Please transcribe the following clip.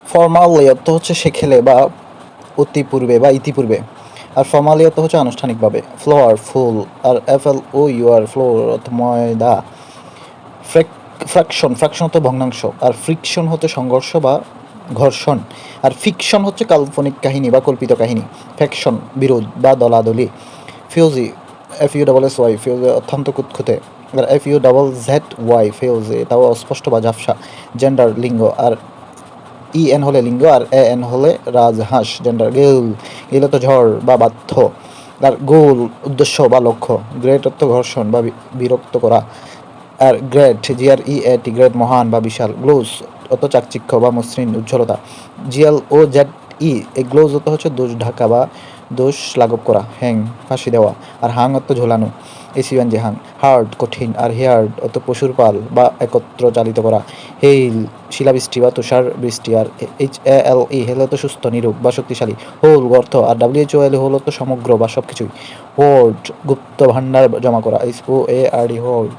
Formally অর্থ হচ্ছে সেখেলে বা অতি পূর্বে বা ইতিপূর্বে, আর ফর্মালি অর্থ হচ্ছে আনুষ্ঠানিকভাবে। ফ্লোর ফুল, আর FLOUR ফ্লোর অর্থ ময়দা। ফ্র্যাকশন ফ্র্যাকশন হচ্ছে ভগ্নাংশ, আর ফ্রিকশন হচ্ছে সংঘর্ষ বা ঘর্ষণ, আর ফিকশন হচ্ছে কাল্পনিক কাহিনী বা কল্পিত কাহিনী। ফ্যাকশন বিরোধ বা দলাদলি। ফিউজি FUSSY ফিউজি অত্যন্ত কুৎকুতে, আর FUZZY ফিউজি তাও অস্পষ্ট বা ঝাপসা। জেন্ডার লিঙ্গ, আর EN হলে লিঙ্গ, আর AN হলে রাজহাঁস। জেন্ডার গেল, গেলে তো ঝড় বা বাধ্য। আর গোল উদ্দেশ্য বা লক্ষ্য। গ্রেট অর্থ ঘর্ষণ বা বিরক্ত করা। আর GREAT গ্রেট মহান বা বিশাল। গ্লোজ অত চাকচিক্য বা মসৃণ উজ্জ্বলতা। GLOZE এই গ্লোজ অত হচ্ছে দোষ ঢাকা বা দোষ লাঘব করা। হ্যাং ফাঁসি দেওয়া, আর হাং অর্থ ঝোলানো। SUNG হাং। হার্ড কঠিন, আর হেয়ার্ড অত পশুর পাল বা একত্র চালিত করা। হেইল শিলাবৃষ্টি বা তুষার বৃষ্টি, আর HALE হেল অত সুস্থ নিরূপ বা শক্তিশালী। হোল গর্ত, আর WHOL হোল অত সমগ্র বা সব কিছুই। হোর্ড গুপ্ত ভাণ্ডার জমা করা। HOARD horde.